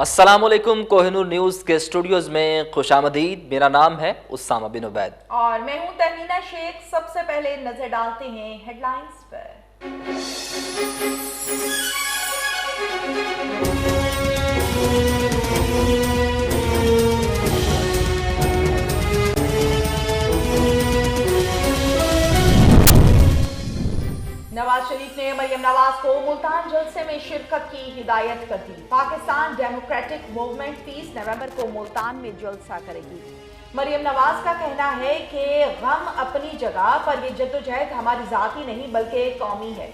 अस्सलामुअलैकुम। कोहिनूर न्यूज़ के स्टूडियोज में खुशामदीद। मेरा नाम है उस्सामा बिन उबैद और मैं हूं तहमीना शेख। सबसे पहले नजर डालते हैं हेडलाइंस पर। नवाज शरीफ ने मरियम नवाज को मुल्तान जलसे में शिरकत की हिदायत कर दी। पाकिस्तान डेमोक्रेटिक मूवमेंट 30 नवंबर को मुल्तान में जलसा करेगी। मरियम नवाज का कहना है कि गम अपनी जगह पर यह जद्दोजहद हमारी जाती नहीं बल्कि कौमी है।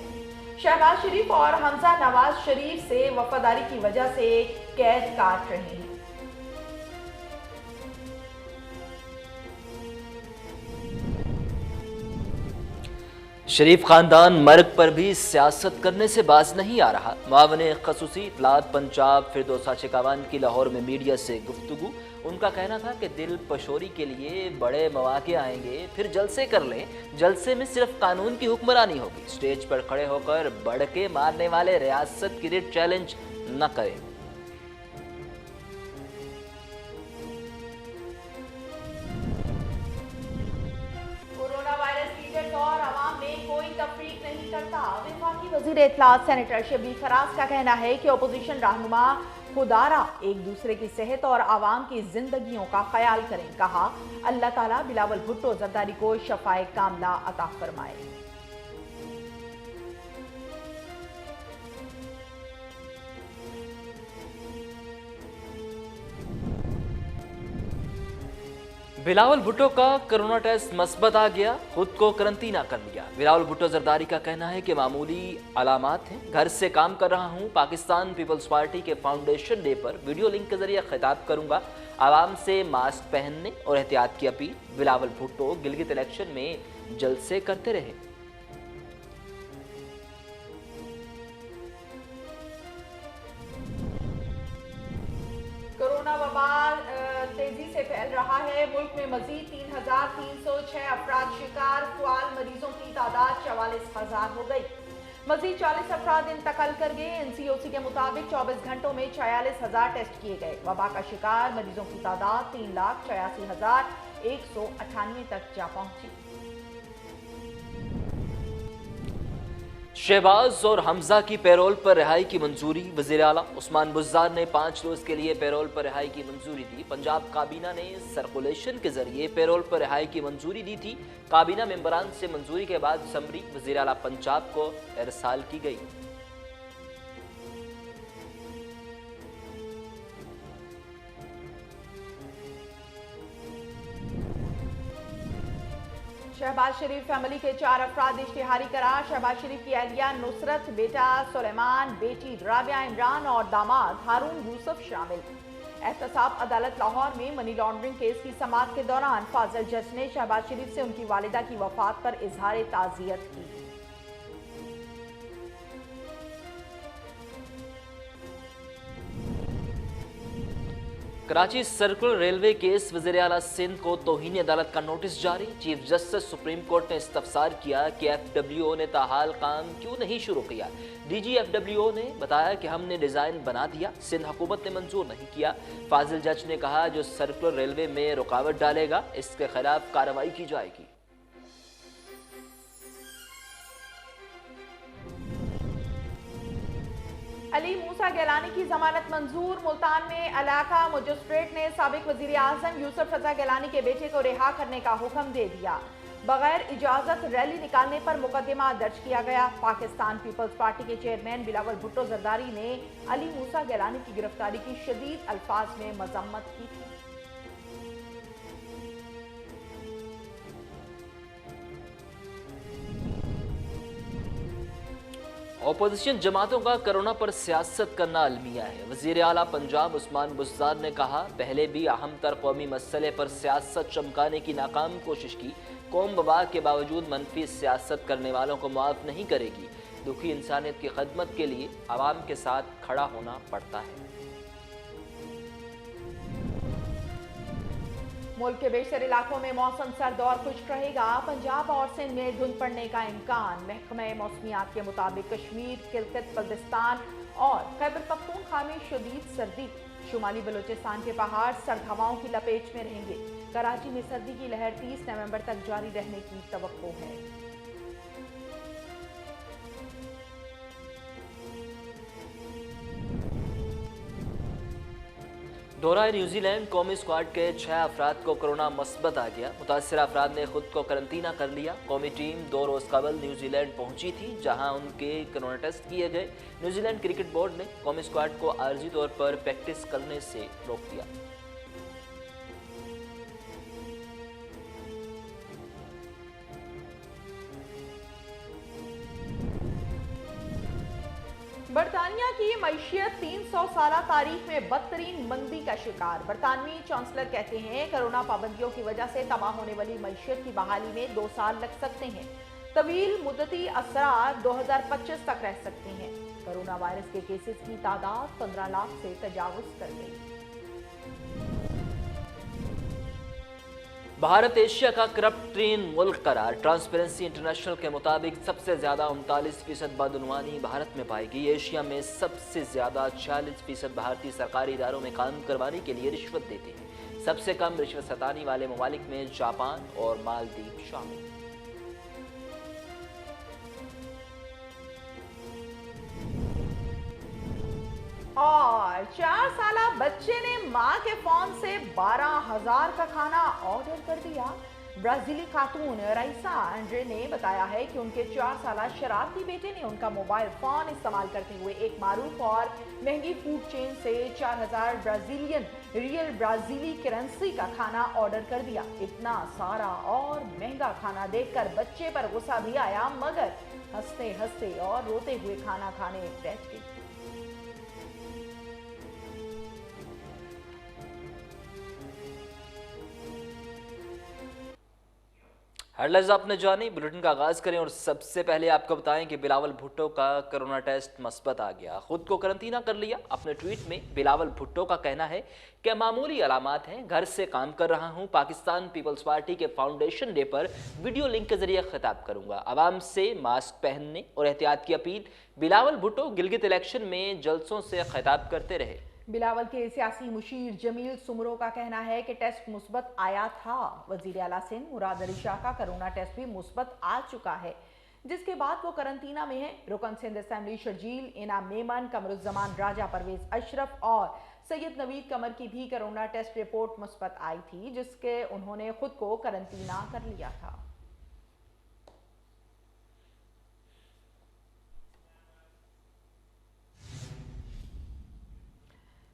शहबाज शरीफ और हमजा नवाज शरीफ से वफादारी की वजह से कैद काट रहे हैं। शरीफ खानदान मर्ग पर भी सियासत करने से बाज नहीं आ रहा। मुआवने खसूसी इत्तलात पंजाब फिरदौसा शेखावान की लाहौर में मीडिया से गुफ्तगू। उनका कहना था कि दिल पशोरी के लिए बड़े मौके आएंगे, फिर जलसे कर लें। जलसे में सिर्फ कानून की हुक्मरानी होगी। स्टेज पर खड़े होकर बढ़ के मारने वाले रियासत की रिट चैलेंज न करें। वफाकी वज़ीर इत्तलात सेनेटर शबीर फराज का कहना है कि अपोजिशन रहनुमा खुदारा एक दूसरे की सेहत और आवाम की जिंदगियों का ख्याल करें। कहा, अल्लाह ताला बिलावल भुट्टो जरदारी को शफाए कामला अता फरमाए। बिलावल भुट्टो का कोरोना टेस्ट मस्बत आ गया, खुद को करंटीना कर लिया। बिलावल भुट्टो जरदारी का कहना है कि मामूली अलामात हैं, घर से काम कर रहा हूं। पाकिस्तान पीपल्स पार्टी के फाउंडेशन डे पर वीडियो लिंक के जरिए खिताब करूंगा। आवाम से मास्क पहनने और एहतियात की अपील। बिलावल भुट्टो गिलगित इलेक्शन में जलसे करते रहे। कोरोना वबा तेजी से फैल रहा है। मुल्क में मजीद 3,306 अफराद शिकार। फाल मरीजों की तादाद 44,000 हो गई। मजीद 40 अफराद इंतकाल कर गए। NCOC के मुताबिक 24 घंटों में 46,000 टेस्ट किए गए। वबा का शिकार मरीजों की तादाद 3,86,198 तक जा पहुंची। शहबाज और हमजा की पैरोल पर रिहाई की मंजूरी। वज़ीर आला उस्मान बुज़दार ने 5 रोज के लिए पैरोल पर रिहाई की मंजूरी दी। पंजाब काबीना ने सर्कुलेशन के जरिए पैरोल पर रिहाई की मंजूरी दी थी। काबीना मेंबरान से मंजूरी के बाद समरी वज़ीर आला पंजाब को इरसाल की गई। शहबाज शरीफ फैमिली के 4 अफराद इश्तिहारी करार। शहबाज शरीफ की अहलिया नुसरत, बेटा सुलेमान, बेटी राबिया इमरान और दामाद हारून यूसुफ शामिल। एहतसाब अदालत लाहौर में मनी लॉन्ड्रिंग केस की समाअत के दौरान फाजिल जज ने शहबाज शरीफ से उनकी वालिदा की वफात पर इजहार ताज़ियत की। Karachi circular railway case. वज़ीर आला सिंध को तौहीन अदालत का नोटिस जारी। चीफ जस्टिस सुप्रीम कोर्ट ने इस्तफसार किया कि FWO ने ताहाल काम क्यों नहीं शुरू किया। DG FWO ने बताया कि हमने डिज़ाइन बना दिया, सिंध हुकूमत ने मंजूर नहीं किया। फाजिल जज ने कहा, जो सर्कुलर रेलवे में रुकावट डालेगा इसके खिलाफ कार्रवाई की जाएगी। अली मूसा गैलानी की जमानत मंजूर। मुल्तान में इलाका मजिस्ट्रेट ने साबिक वजीर आजम यूसुफ रजा गैलानी के बेटे को रिहा करने का हुक्म दे दिया। बगैर इजाजत रैली निकालने पर मुकदमा दर्ज किया गया। पाकिस्तान पीपल्स पार्टी के चेयरमैन बिलावल भुट्टो जरदारी ने अली मूसा गैलानी की गिरफ्तारी की शदीद अल्फाज में मजम्मत की थी। अपोजिशन जमातों का कोरोना पर सियासत करना अलमिया है। वज़ीर आला पंजाब उस्मान बुज़दार ने कहा, पहले भी अहम तर कौमी मसले पर सियासत चमकाने की नाकाम कोशिश की। कौम वबा के बावजूद मनफी सियासत करने वालों को माफ़ नहीं करेगी। दुखी इंसानियत की खदमत के लिए आवाम के साथ खड़ा होना पड़ता है। मुल्क के बेशतर इलाकों में मौसम सर्द और खुश्क रहेगा। पंजाब और सिंध में धुंध पड़ने का इम्कान। महकमा मौसमियात के मुताबिक कश्मीर, किलगित बल्तिस्तान और खैबर पख्तूनख्वा में शदीद सर्दी। शुमाली बलूचिस्तान के पहाड़ सर्द हवाओं की लपेट में रहेंगे। कराची में सर्दी की लहर 30 नवंबर तक जारी रहने की तवक्को है। दौरा न्यूजीलैंड कौमी स्क्वाड के 6 अफराद को कोरोना मस्बत आ गया। मुतासर अफराद ने खुद को करंतना कर लिया। कौमी टीम 2 रोज कबल न्यूजीलैंड पहुंची थी, जहां उनके कोरोना टेस्ट किए गए। न्यूजीलैंड क्रिकेट बोर्ड ने कौमी स्क्वाड को आर्जी तौर पर प्रैक्टिस करने से रोक दिया। बरतानिया की मईशियत 300 साल तारीख में बदतरीन मंदी का शिकार। बरतानवी चांसलर कहते हैं कोरोना पाबंदियों की वजह से तबाह होने वाली मईशियत की बहाली में 2 साल लग सकते हैं। तवील मुद्दती असरार 2025 तक रह सकते हैं। कोरोना वायरस के केसेस की तादाद 15 लाख से तजावुज कर गई। भारत एशिया का करप्ट-तरीन मुल्क करार। ट्रांसपेरेंसी इंटरनेशनल के मुताबिक सबसे ज्यादा 39% बदउनवानी भारत में पाएगी। एशिया में सबसे ज्यादा 46% भारतीय सरकारी इदारों में काम करवाने के लिए रिश्वत देते हैं। सबसे कम रिश्वत सतानी वाले ममालिक में जापान और मालदीव शामिल। और 4 साला बच्चे ने मां के फोन से 12,000 का खाना ऑर्डर कर दिया। ब्राजीली खातून राइसा एंड्रे ने बताया है कि उनके 4 साला शरारती बेटे ने उनका मोबाइल फोन इस्तेमाल करते हुए एक मारूफ और महंगी फूड चेन से 4,000 ब्राजीलियन रियल ब्राजीली करेंसी का खाना ऑर्डर कर दिया। इतना सारा और महंगा खाना देखकर बच्चे पर गुस्सा भी आया, मगर हंसते हंसते और रोते हुए खाना खाने बैठ गई। हेडलाइंस आपने जानी, बुलेटिन का आगाज करें और सबसे पहले आपको बताएं कि बिलावल भुट्टो का कोरोना टेस्ट मस्बत आ गया। खुद को करंतना कर लिया। अपने ट्वीट में बिलावल भुट्टो का कहना है कि मामूली अलामात हैं, घर से काम कर रहा हूं। पाकिस्तान पीपल्स पार्टी के फाउंडेशन डे पर वीडियो लिंक के जरिए खिताब करूंगा। आवाम से मास्क पहनने और एहतियात की अपील। बिलावल भुट्टो गिलगित इलेक्शन में जलसों से खिताब करते रहे। बिलावल के सियासी मुशीर जमील सुमरो का कहना है कि टेस्ट मुस्बत आया था। वजीर आला सिंध मुराद अली शाह का कोरोना टेस्ट भी मुस्बत आ चुका है, जिसके बाद वो करंतना में है। रुकन सिंध असेंबली शर्जील, इनाम मेमन, कमरुज्जमान राजा, परवेज अशरफ और सैयद नवीद कमर की भी कोरोना टेस्ट रिपोर्ट मुस्बत आई थी, जिसके उन्होंने खुद को करंतना कर लिया था।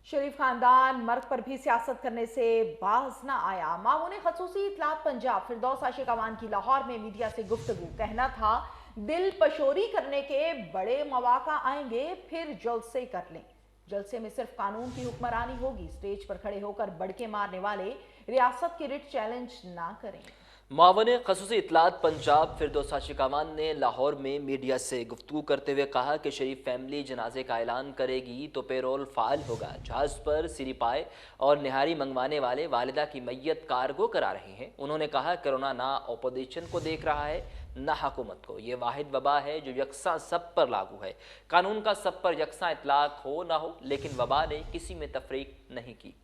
शरीफ खानदान मर्ग पर भी सियासत करने से बाज न आया। मामून खसूसी इतलात पंजाब फिरदौस आशिक अवान की लाहौर में मीडिया से गुफ्तगू। कहना था दिल पशोरी करने के बड़े मौका आएंगे, फिर जलसे कर लें। जलसे में सिर्फ कानून की हुक्मरानी होगी। स्टेज पर खड़े होकर बड़के मारने वाले रियासत की रिट चैलेंज ना करें। मावन खसूसी इतलात पंजाब फिरदौस आशिक अवान ने लाहौर में मीडिया से गुफ्तगू करते हुए कहा कि शरीफ फैमिली जनाजे का ऐलान करेगी तो पेरोल फाल होगा। जहाज पर सिरिपाए और निहारी मंगवाने वाले वालिदा की मैयत कार्गो करा रहे हैं। उन्होंने कहा कोरोना ना अपोजिशन को देख रहा है न हुकूमत को। ये वाहिद वबा है जो यकसा सब पर लागू है। कानून का सब पर यकसा इतलाक हो ना हो, लेकिन वबा ने किसी में तफरीक नहीं की।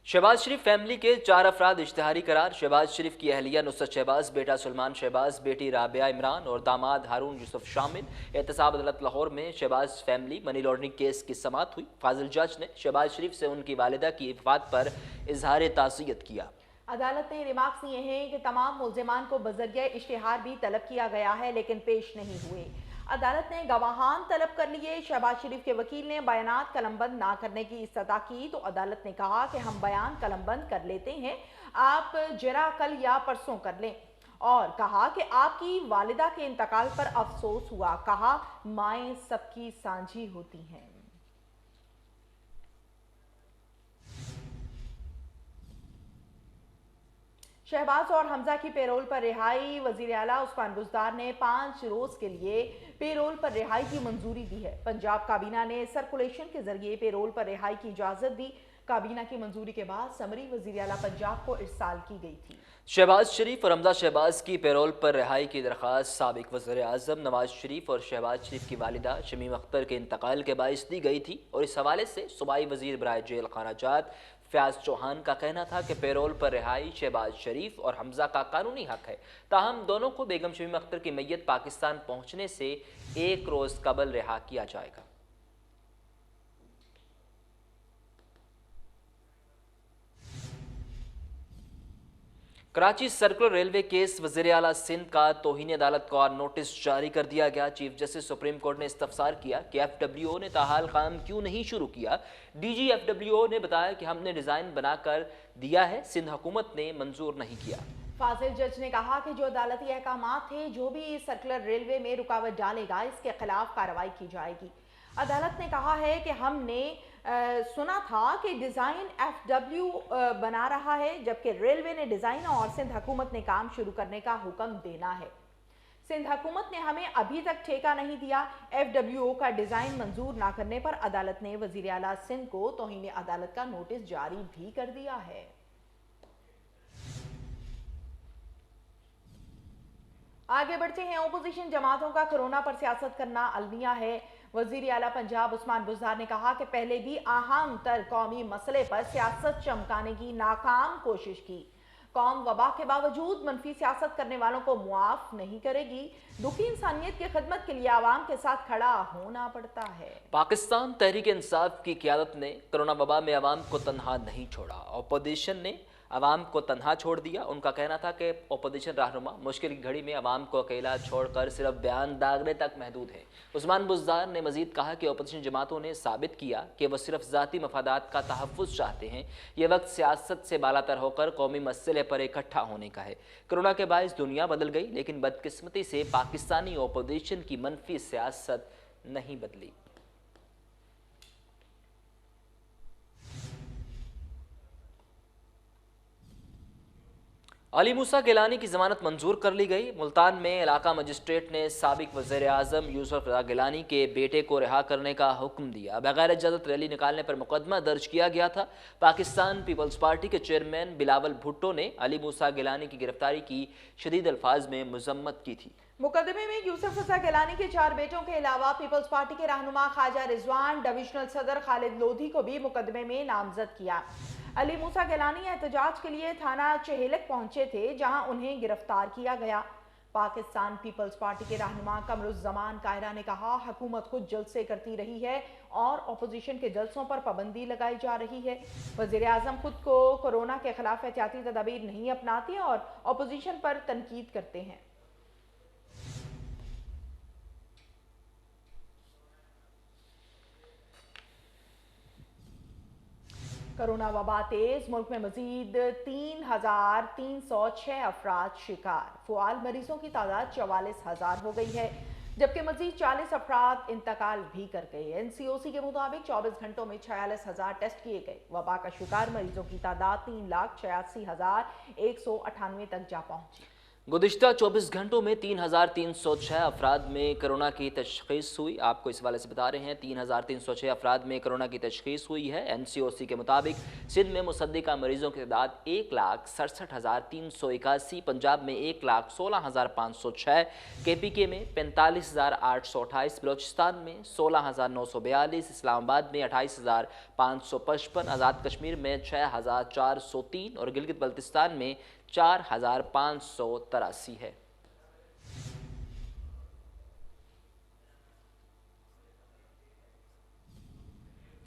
शहबाज शरीफ फैमिली के 4 अफराद इश्तिहारी करार। शहबाज शरीफ की अहलिया नुसरत शहबाज, बेटा सलमान शहबाज, बेटी राबिया इमरान और दामाद हारून यूसुफ शामिल। एहतसाब अदालत लाहौर में Shahbaz family money laundering case की समाअत हुई। फाजिल जज ने शहबाज शरीफ से उनकी वालिदा की वफात पर इजहार ताज़ियत किया। अदालत ने रिमार्क्स दिए हैं कि तमाम मुल्जिमान को बजरिया इश्तिहार भी तलब किया गया है, लेकिन पेश नहीं हुए। अदालत ने गवाहान तलब कर लिए। शहबाज शरीफ के वकील ने बयानात कलमबंद ना करने की इस्तदा की तो अदालत ने कहा कि हम बयान कलमबंद कर लेते हैं, आप जरा कल या परसों कर लें। और कहा कि आपकी वालिदा के इंतकाल पर अफसोस हुआ। कहा माएँ सबकी सांझी होती हैं। शहबाज और हमजा की पेरोल पर रिहाई। वजीर आला उस्मान बुज़दार ने 5 रोज के लिए पेरोल पर रिहाई की मंजूरी दी है। पंजाब काबीना ने सर्कुलेशन के जरिए पेरोल पर रिहाई की इजाजत दी। काबीना की मंजूरी के बाद समरी वजीर आला पंजाब को इरसाल की गई थी। शहबाज शरीफ और हमजा शहबाज की पैरोल पर रिहाई की दरख्वास्त साबिक वज़ीर आज़म नवाज शरीफ और शहबाज शरीफ की वालिदा शमीम अख्तर के इंतकाल के बाइस दी गई थी और इस हवाले से सूबाई वज़ीर बराए जेल खानाजात फयाज चौहान का कहना था कि पैरोल पर रिहाई शहबाज शरीफ और हमजा का कानूनी हक है। ताहम दोनों को बेगम शमीम अख्तर की मैयत पाकिस्तान पहुँचने से एक रोज़ कबल रिहा किया जाएगा। कराची सर्कुलर रेलवे केस वज़ीर आला सिंध का तौहीन अदालत को आज नोटिस जारी कर दिया गया। चीफ जस्टिस सुप्रीम कोर्ट ने इस्तफसार किया कि FWO ने ताहाल काम क्यों नहीं शुरू किया। DG FWO ने बताया कि हमने डिज़ाइन बनाकर दिया है, सिंध हुकूमत ने मंजूर नहीं किया। फाजिल जज ने कहा कि जो अदालती अहकामात थे, जो भी सर्कुलर रेलवे में रुकावट डालेगा, इसके खिलाफ कार्रवाई की जाएगी। अदालत ने कहा है कि हमने सुना था कि डिज़ाइन FW बना रहा है, जबकि रेलवे ने डिज़ाइन और सिंध हुकूमत ने काम शुरू करने का हुक्म देना है। सिंध हुकूमत ने हमें अभी तक ठेका नहीं दिया। FWO का डिज़ाइन मंजूर ना करने पर अदालत ने वज़ीर आला सिंध को तौहीन अदालत का नोटिस जारी भी कर दिया है। आगे बढ़ते हैं। ओपोजिशन जमातों का कोरोना पर सियासत करना अलमिया है। वजीर आला पंजाब उस्मान बुज़दार ने कहा कि पहले भी अहम तर कौमी मसले पर सियासत चमकाने की नाकाम कोशिश की। कौम वबा के बावजूद मनफी सियासत करने वालों को मुआफ नहीं करेगी। दुखी इंसानियत की खिदमत के लिए आवाम के साथ खड़ा होना पड़ता है। पाकिस्तान तहरीक इंसाफ की क़यादत ने कोरोना वबा में आवाम को तनहा नहीं छोड़ा। अपोजिशन ने आवाम को तनहा छोड़ दिया। उनका कहना था कि अपोजिशन रहनुमा मुश्किल की घड़ी में आवाम को अकेला छोड़कर सिर्फ बयान दागने तक महदूद है। उस्मान बुज़दार ने मजीद कहा कि अपोजिशन जमातों ने साबित किया कि वह सिर्फ ज़ाती मफादात का तहफ़्फ़ुज़ चाहते हैं। ये वक्त सियासत से बालातर होकर कौमी मसले पर इकट्ठा होने का है। कोरोना के बायस दुनिया बदल गई, लेकिन बदकिस्मती से पाकिस्तानी अपोजिशन की मनफी सियासत नहीं बदली। अली मूसा गिलानी की जमानत मंजूर कर ली गई। मुल्तान में इलाका मजिस्ट्रेट ने साबिक वज़ीर आज़म यूसुफ रज़ा गिलानी के बेटे को रिहा करने का हुक्म दिया। बगैर इजाज़त रैली निकालने पर मुकदमा दर्ज किया गया था। पाकिस्तान पीपल्स पार्टी के चेयरमैन बिलावल भुट्टो ने अली मूसा गिलानी की गिरफ्तारी की शदीद अल्फाज में मजम्मत की थी। मुकदमे में यूसुफ रज़ा गिलानी के 4 बेटों के अलावा पीपल्स पार्टी के रहनुमा ख्वाजा रिजवान, डिविजनल सदर खालिद लोधी को भी मुकदमे में नामजद किया। अली मूसा गिलानी एहतजाज के लिए थाना चहेलक पहुंचे थे, जहां उन्हें गिरफ्तार किया गया। पाकिस्तान पीपल्स पार्टी के रहनुमा कमरुज़्ज़मान कायरा ने कहा, हुकूमत खुद जलसे करती रही है और अपोजिशन के जलसों पर पाबंदी लगाई जा रही है। वज़ीर आज़म खुद को कोरोना के खिलाफ एहतियाती तदाबीर नहीं अपनाते और अपोजिशन पर तनकीद करते हैं। कोरोना वबा तेज, मुल्क में मजीद 3,306 अफराद शिकार। फ़ुआल मरीजों की तादाद 44,000 हो गई है, जबकि मजीद 40 अफराद इंतकाल भी कर गए। NCOC के मुताबिक 24 घंटों में 46,000 टेस्ट किए गए। वबा का शिकार मरीजों की तादाद 3,86,198 तक जा पहुंची। गुज़िश्ता 24 घंटों में 3,306 अफराद में कोरोना की तशख़ीस हुई। आपको इस वाले से बता रहे हैं 3,306 अफराद में कोरोना की तशख़ीस हुई है। NCOC के मुताबिक सिंध में मुसद्दिका मरीजों की तादाद 1,67,381, पंजाब में 1,16,506, KPK में 45,828, बलोचिस्तान में 16,942, इस्लामाबाद में 28,555, आज़ाद कश्मीर में 6,403 और गिलगित बल्तिस्तान में 4,583 है।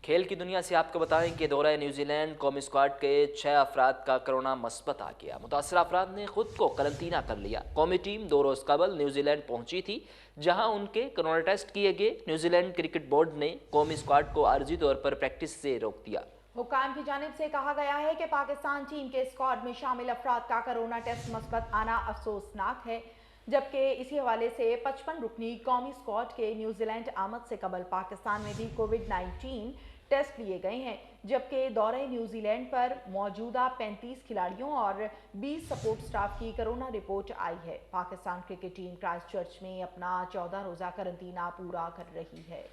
खेल की दुनिया से आपको बताएं कि दौरा न्यूजीलैंड कौमी स्क्वाड के 6 अफराद का कोरोना मस्बत आ गया। मुतासर अफराद ने खुद को करंतना कर लिया। कौमी टीम 2 रोज़ कबल न्यूजीलैंड पहुंची थी, जहां उनके कोरोना टेस्ट किए गए। न्यूजीलैंड क्रिकेट बोर्ड ने कौमी स्क्वाड को आर्जी तौर पर प्रैक्टिस से रोक दिया। हुकाम की जानिब से कहा गया है कि पाकिस्तान टीम के स्क्वाड में शामिल अफराद का कोरोना टेस्ट मस्बत आना अफसोसनाक है, जबकि इसी हवाले से 55 रुकनी कौमी स्क्वाड के न्यूजीलैंड आमद से कबल पाकिस्तान में भी कोविड-19 टेस्ट लिए गए हैं, जबकि दौरे न्यूजीलैंड पर मौजूदा 35 खिलाड़ियों और 20 सपोर्ट स्टाफ की कोरोना रिपोर्ट आई है। पाकिस्तान क्रिकेट टीम क्राइस्टचर्च में अपना 14 रोज़ा करंतना पूरा कर रही है।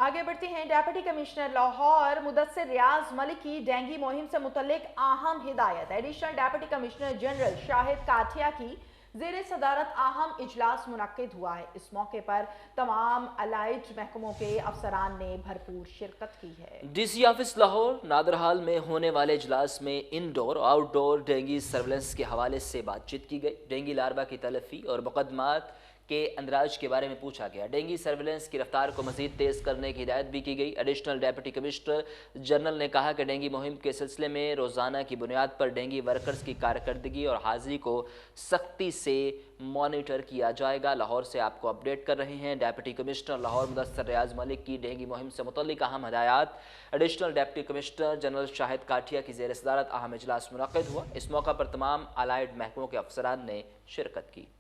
आगे बढ़ते हैं। डेप्यूटी कमिश्नर लाहौर मुदस्सिर रियाज मलिक की डेंगू मुहिम से मुतल्लिक अहम हिदायत। Additional deputy commissioner general Shahid Kathia की ज़ेरे सदारत अहम इजलास मुनक्किद हुआ है। इस मौके पर तमाम अलाइड महकमों के अफसरान ने भरपूर शिरकत की है। डीसी ऑफिस लाहौर नादरहाल में होने वाले इजलास में इनडोर आउटडोर डेंगू सर्वेलेंस के हवाले से बातचीत की गई। डेंगू लार्वा की तलफी और मुकदमात के अंदराज के बारे में पूछा गया। डेंगू सर्वेलेंस की रफ्तार को मजीद तेज़ करने की हिदायत भी की गई। एडिशनल डेप्यूटी कमिश्नर जनरल ने कहा कि डेंगू मुहिम के सिलसिले में रोज़ाना की बुनियाद पर डेंगू वर्कर्स की कारकर्दगी और हाजिरी को सख्ती से मॉनिटर किया जाएगा। लाहौर से आपको अपडेट कर रहे हैं डेप्यूटी कमिश्नर लाहौर मुदस्सिर रियाज मलिक की डेंगू मुहिम से मुतल्लिक अहम हदायत। Additional deputy commissioner general Shahid Kathia की ज़ेर सदारत अहम इजलास मुनक्किद हुआ। इस मौका पर तमाम अलाइड महकमों के अफसरान ने शिरकत की।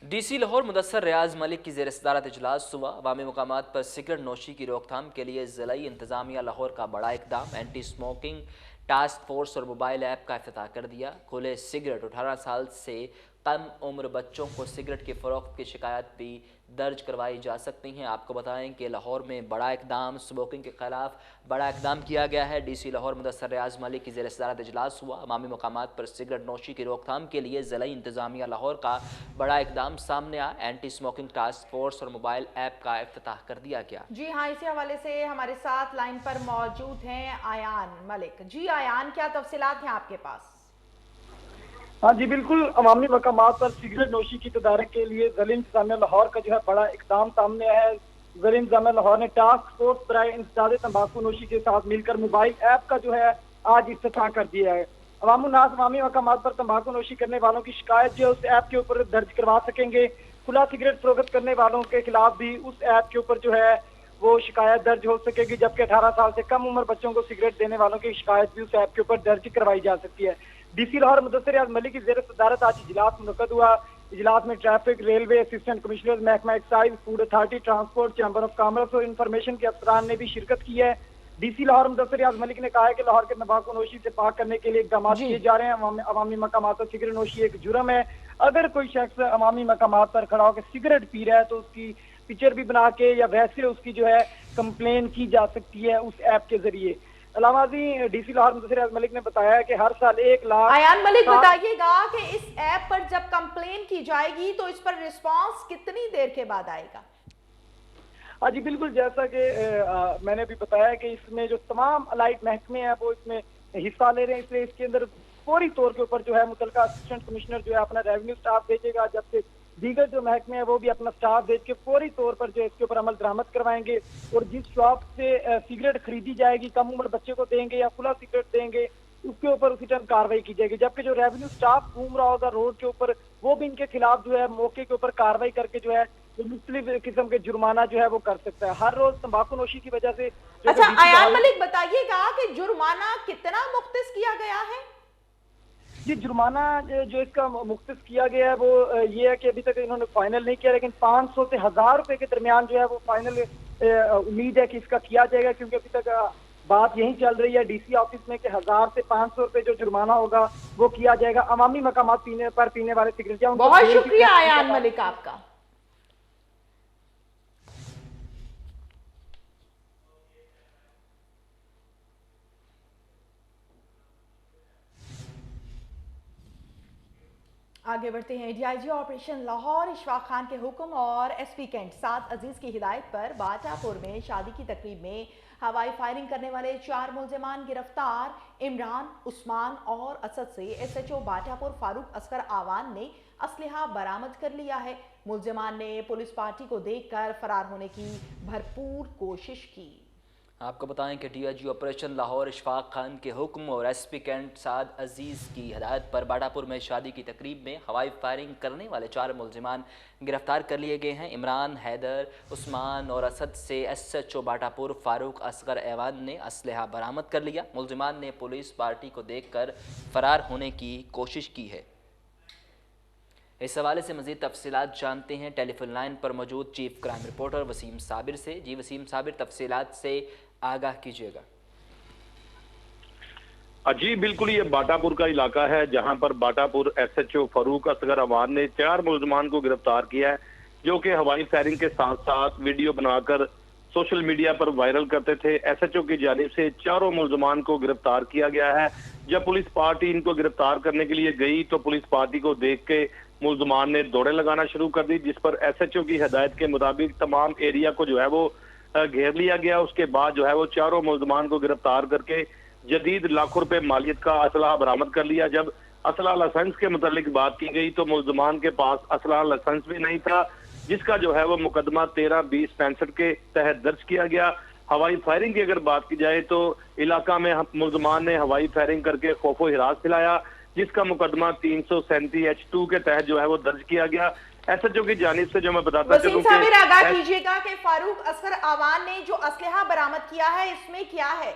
डीसी लाहौर मुदस्सिर रियाज मलिक की ज़ेर सदारत इजलास हुआ। अवामी मकामात पर सिगरेट नोशी की रोकथाम के लिए ज़िलाई इंतज़ामिया लाहौर का बड़ा इकदाम। एंटी स्मोकिंग टास्क फोर्स और मोबाइल ऐप का इफ्तिताह कर दिया। खुले सिगरेट 18 साल से कम उम्र बच्चों को सिगरेट की फ़रोख्त की शिकायत भी दर्ज करवाई जा सकती हैं। आपको बताएं कि लाहौर में बड़ा इकदाम स्मोकिंग के खिलाफ बड़ा इकदाम किया गया है। डीसी लाहौर मुदस्सिर रियाज मलिक की ज़ेर सदारत इजलास हुआ। अवामी मकामात पर सिगरेट नोशी की रोकथाम के लिए ज़िला इंतज़ामिया लाहौर का बड़ा इकदाम सामने आया। एंटी स्मोकिंग टास्क फोर्स और मोबाइल ऐप का इफ्तिताह कर दिया गया। जी हाँ, इसी हवाले से हमारे साथ लाइन पर मौजूद हैं आयान मलिक। जी आयान, क्या तफसीलात हैं आपके पास? हाँ जी बिल्कुल, अवामी मकामात पर सिगरेट नोशी की तदारक के लिए ज़िला इंतज़ामिया लाहौर का जो है बड़ा इकदाम सामने आया है। ज़िला इंतज़ामिया लाहौर ने टास्क फोर्स बराए इंसदाद तंबाकू नोशी के साथ मिलकर मोबाइल ऐप का जो है आज इफ्तिताह कर दिया है। अवामुन्नास अवामी मकामात पर तंबाकू नोशी करने वालों की शिकायत जो है उस ऐप के ऊपर दर्ज करवा सकेंगे। खुला सिगरेट फरोख्त करने वालों के खिलाफ भी उस ऐप के ऊपर जो है वो शिकायत दर्ज हो सकेगी, जबकि 18 साल से कम उम्र बच्चों को सिगरेट देने वालों की शिकायत भी उस ऐप के ऊपर दर्ज करवाई जा सकती है। डीसी लाहौर मुदस्सिर रियाज मलिक की ज़ेर सदारत आज इजलास मुनक्किद हुआ। इजलास में ट्रैफिक, रेलवे, असिस्टेंट कमिश्नर, महकमा excise, food authority, transport, chamber of commerce और इंफॉर्मेशन के अफसरान ने भी शिरकत की है। डीसी लाहौर मुदस्सिर रियाज मलिक ने कहा है कि लाहौर के तंबाकू नोशी से पाक करने के लिए इकदाम किए जा रहे हैं। अवामी मकामात पर सिगरेट नोशी एक जुर्म है। अगर कोई शख्स अवामी मकामात पर खड़ा होकर सिगरेट पी रहा है तो उसकी पिक्चर भी बना के या वैसे उसकी जो है कंप्लेन की जा सकती है उस ऐप के जरिए। अलावाजी डीसी लाहौर मुदस्सिर रियाज मलिक ने बताया कि हर साल 1 लाख। आयान मलिक, बताइएगा कि इस ऐप पर जब कंप्लेन की जाएगी तो इस पर रिस्पांस कितनी देर के बाद आएगा? हाँ जी बिल्कुल, जैसा कि मैंने भी बताया कि इसमें जो तमाम अलाइड महकमे हैं वो इसमें हिस्सा ले रहे हैं, इसलिए इसके अंदर फौरी तौर के ऊपर जो है मुतल्लिका असिस्टेंट कमिश्नर जो है अपना रेवेन्यू स्टाफ भेजेगा, जबकि दीगर जो महकमे हैं वो भी अपना स्टाफ भेज के फौरी तौर पर जो इसके ऊपर अमल दरामद करवाएंगे। और जिस शॉप से सिगरेट खरीदी जाएगी, कम उम्र बच्चे को देंगे या खुला सिगरेट देंगे, उसके ऊपर उसी टाइम कार्रवाई की जाएगी। जबकि जो रेवेन्यू स्टाफ घूम रहा होगा रोड के ऊपर वो भी इनके खिलाफ जो है मौके के ऊपर कार्रवाई करके जो है मुख्तलिफ किस्म के जुर्माना जो है वो कर सकता है। हर रोज तंबाकू नोशी की वजह से। अच्छा आयान मलिक, बताइएगा कि जुर्माना कितना मुख्तस किया गया है? ये जुर्माना जो इसका मुख्तस किया गया है वो ये है कि अभी तक इन्होंने फाइनल नहीं किया, लेकिन 500 से 1000 रुपए के दरमियान जो है वो फाइनल उम्मीद है कि इसका किया जाएगा, क्योंकि अभी तक बात यही चल रही है डीसी ऑफिस में कि 1000 से 500 रुपए जो जुर्माना होगा वो किया जाएगा अवामी मकामात पीने वाले सिगरेट। बहुत शुक्रिया आयान मलिक आपका। आगे बढ़ते हैं। डीआईजी ऑपरेशन लाहौर इशफाक खान के हुक्म और एसपी कैंट साद अजीज की हिदायत पर बाटापुर में शादी की तकरीब में हवाई फायरिंग करने वाले 4 मुलजिमान गिरफ्तार। इमरान, उस्मान और असद से एसएचओ बाटापुर फारूक असगर आवान ने असलहा बरामद कर लिया है। मुलजिमान ने पुलिस पार्टी को देखकर फरार होने की भरपूर कोशिश की। आपको बताएं कि डीआईजी ऑपरेशन लाहौर इशफाक खान के हुक्म और एसपी कैंट साद अजीज़ की हिदायत पर बाटापुर में शादी की तकरीब में हवाई फायरिंग करने वाले 4 मुलजिमान गिरफ्तार कर लिए गए हैं। इमरान, हैदर, उस्मान और असद से एसएचओ बाटापुर फारूक असगर ऐवान ने असलहा बरामद कर लिया। मुलजिमान ने पुलिस पार्टी को देखकर फरार होने की कोशिश की है। इस हवाले से मज़ीद तफसीलात जानते हैं टेलीफोन लाइन पर मौजूद chief crime reporter Waseem Sabir से। जी वसीम साबिर, तफसीलात से आगाह कीजिएगा। जी बिल्कुल, ये बाटापुर का इलाका है जहां पर बाटापुर एसएचओ फारूक असगर अवान ने 4 मुलजमान को गिरफ्तार किया है, जो कि हवाई फायरिंग के साथ साथ वीडियो बनाकर सोशल मीडिया पर वायरल करते थे। एसएचओ की जानिब से चारों मुलजमान को गिरफ्तार किया गया है। जब पुलिस पार्टी इनको गिरफ्तार करने के लिए गई तो पुलिस पार्टी को देख के मुलजमान ने दौड़े लगाना शुरू कर दी, जिस पर एसएचओ की हिदायत के मुताबिक तमाम एरिया को जो है वो घेर लिया गया। उसके बाद जो है वो चारों मुलजमान को गिरफ्तार करके जदीद लाखों रुपए मालियत का असला बरामद कर लिया। जब असला लाइसेंस के मुतालिक बात की गई तो मुलजमान के पास असला लाइसेंस भी नहीं था, जिसका जो है वो मुकदमा 13-20-65 के तहत दर्ज किया गया। हवाई फायरिंग की अगर बात की जाए तो इलाका में मुलजमान ने हवाई फायरिंग करके खौफो हिरास दिलाया, जिसका मुकदमा 337H2 के तहत जो है वो दर्ज किया गया। एसएचओ की जानिब से जो मैं बताता चलूं कि आगाह कीजिएगा कि फारूक असगर अवान ने जो असलहा बरामद किया है इसमें क्या है?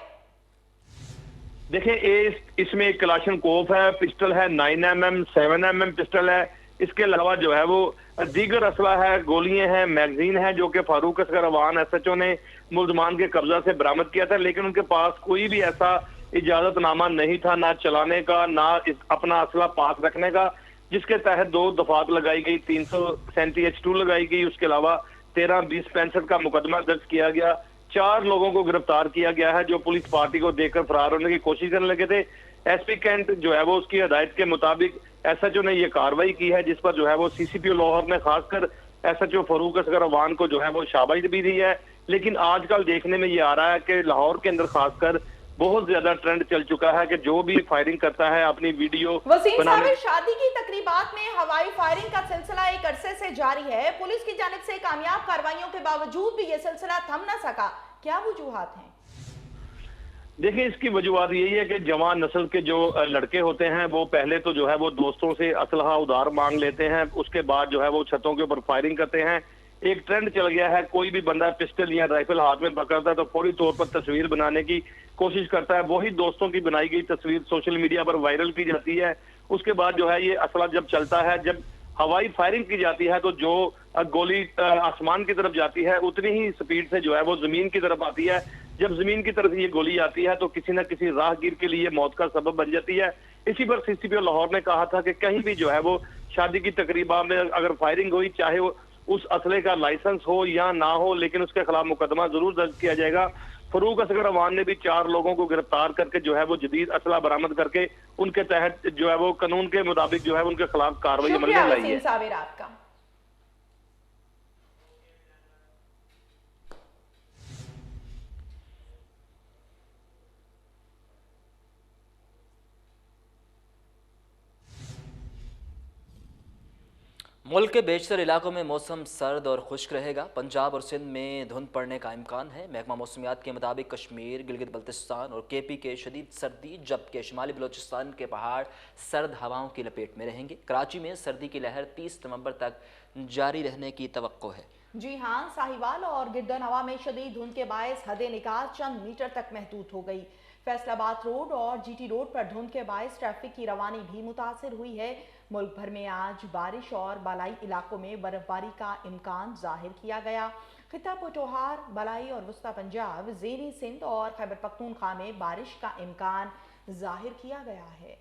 देखिए, इसमें एक कलाशन कोफ है, पिस्टल है, 9mm 7mm पिस्टल है। इसके अलावा जो है वो दीगर असला है, गोलियां हैं, मैगजीन है, जो कि फारूक असगर अवान एसएचओ ने मुलजमान के कब्जा से बरामद किया था। लेकिन उनके पास कोई भी ऐसा इजाजतनामा नहीं था, ना चलाने का ना अपना असला पास रखने का, जिसके तहत 2 दफात लगाई गई, 337H2 लगाई गई। उसके अलावा 13-20-65 का मुकदमा दर्ज किया गया। 4 लोगों को गिरफ्तार किया गया है जो पुलिस पार्टी को देखकर फरार होने की कोशिश करने लगे थे। एसपी कैंट जो है वो उसकी हिदायत के मुताबिक एसएचओ ने ये कार्रवाई की है, जिस पर जो है वो सीसीपीओ लाहौर ने खासकर एसएचओ फारूक असगर अवान को जो है वो शाबाश भी दी है। लेकिन आजकल देखने में ये आ रहा है कि लाहौर के अंदर खासकर बहुत ज्यादा ट्रेंड चल चुका है कि जो भी फायरिंग करता है अपनी वीडियो वसीम साबिर, शादी की तकरीबात में हवाई फायरिंग का सिलसिला एक अरसे से जारी है। पुलिस की जानिब से कामयाब कार्रवाइयों के बावजूद भी ये सिलसिला थम न सका, क्या वजूहात हैं? देखिए, इसकी वजूहत यही है कि जवान नस्ल के जो लड़के होते हैं वो पहले तो जो है वो दोस्तों से असलहा उधार मांग लेते हैं, उसके बाद जो है वो छतों के ऊपर फायरिंग करते हैं। एक ट्रेंड चल गया है, कोई भी बंदा पिस्टल या राइफल हाथ में पकड़ता है तो फौरी तौर पर तस्वीर बनाने की कोशिश करता है। वही दोस्तों की बनाई गई तस्वीर सोशल मीडिया पर वायरल की जाती है। उसके बाद जो है ये असला जब चलता है, जब हवाई फायरिंग की जाती है तो जो गोली आसमान की तरफ जाती है उतनी ही स्पीड से जो है वो जमीन की तरफ आती है। जब जमीन की तरफ ये गोली आती है तो किसी न किसी राहगीर के लिए मौत का सबब बन जाती है। इसी पर सीसीपीओ लाहौर ने कहा था कि कहीं भी जो है वो शादी की तकरीबा में अगर फायरिंग हुई, चाहे वो उस असले का लाइसेंस हो या ना हो, लेकिन उसके खिलाफ मुकदमा जरूर दर्ज किया जाएगा। फारूक असगर अवान ने भी 4 लोगों को गिरफ्तार करके जो है वो जदीद असला बरामद करके उनके तहत जो है वो कानून के मुताबिक जो है उनके खिलाफ कार्रवाई अमल में लाई है। मुल्क के बेशतर इलाकों में मौसम सर्द और खुश्क रहेगा। पंजाब और सिंध में धुंध पड़ने का इम्कान है। महकमा मौसमियात के मुताबिक कश्मीर, गिलगित बल्तिस्तान और केपी के शदीद सर्दी, जबकि शुमाली बलोचिस्तान के पहाड़ सर्द हवाओं की लपेट में रहेंगे। कराची में सर्दी की लहर 30 नवंबर तक जारी रहने की तवक्को है। जी हाँ, साहिवाल और गिरदनवा में शदीद धुंध के बायस हद निकात चंद मीटर तक महदूद हो गई। फैसलाबाद रोड और जीटी रोड पर धुंध के बायस ट्रैफिक की रवानी भी मुतासिर हुई है। मुल्क भर में आज बारिश और बलाई इलाकों में बर्फबारी का इम्कान जाहिर किया गया। खिता पोटोहार, बलाई और वस्ता पंजाब, ज़ेरी सिंध और खैबर पख्तूनख्वा में बारिश का इम्कान जाहिर किया गया है।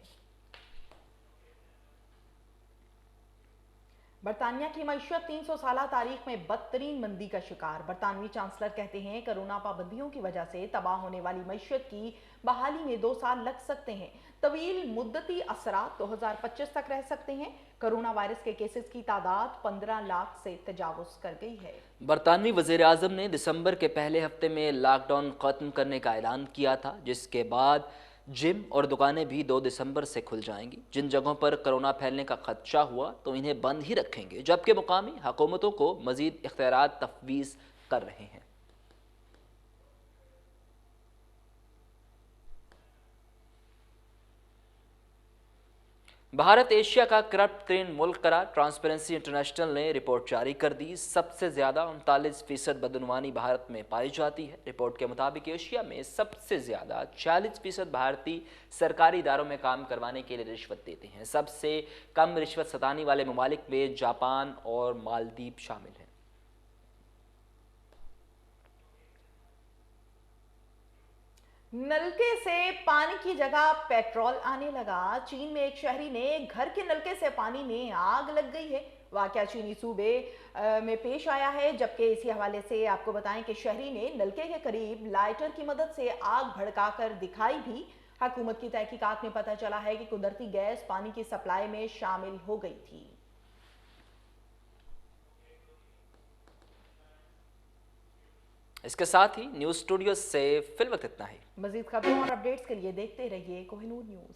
बरतानिया की मईशत 300 साला तारीख में बदतरीन मंदी का शिकार। बरतानवी चांसलर कहते हैं कोरोना पाबंदियों की वजह से तबाह होने वाली मईशत की बहाली में 2 साल लग सकते हैं। तवील मुद्दती असरात 2025 तक रह सकते हैं। कोरोना वायरस के केसेस की तादाद 15 लाख से तजावुज कर गई है। बरतानवी वज़ीर आज़म ने दिसंबर के पहले हफ्ते में लॉकडाउन खत्म करने का ऐलान किया था, जिसके बाद जिम और दुकानें भी 2 दिसंबर से खुल जाएंगी। जिन जगहों पर कोरोना फैलने का खदशा हुआ तो इन्हें बंद ही रखेंगे, जबकि मुकामी हुकूमतों को मजीद इख्तियारात तफवीज़ कर रहे हैं। भारत एशिया का करप्ट मुल्क करार। ट्रांसपेरेंसी इंटरनेशनल ने रिपोर्ट जारी कर दी। सबसे ज्यादा 39% बदनवानी भारत में पाई जाती है। रिपोर्ट के मुताबिक एशिया में सबसे ज्यादा 40% भारतीय सरकारी इदारों में काम करवाने के लिए रिश्वत देते हैं। सबसे कम रिश्वत सताने वाले ममालिक में जापान और मालदीव शामिल हैं। नलके से पानी की जगह पेट्रोल आने लगा। चीन में एक शहरी ने घर के नलके से पानी में आग लग गई है। वाकया चीनी सूबे में पेश आया है, जबकि इसी हवाले से आपको बताएं कि शहरी ने नलके के करीब लाइटर की मदद से आग भड़काकर दिखाई भी। हुकूमत की तहकीकात में पता चला है कि कुदरती गैस पानी की सप्लाई में शामिल हो गई थी। इसके साथ ही न्यूज स्टूडियो से फिल वक्त इतना ही। मजीद खबरों और अपडेट्स के लिए देखते रहिए कोहिनूर न्यूज।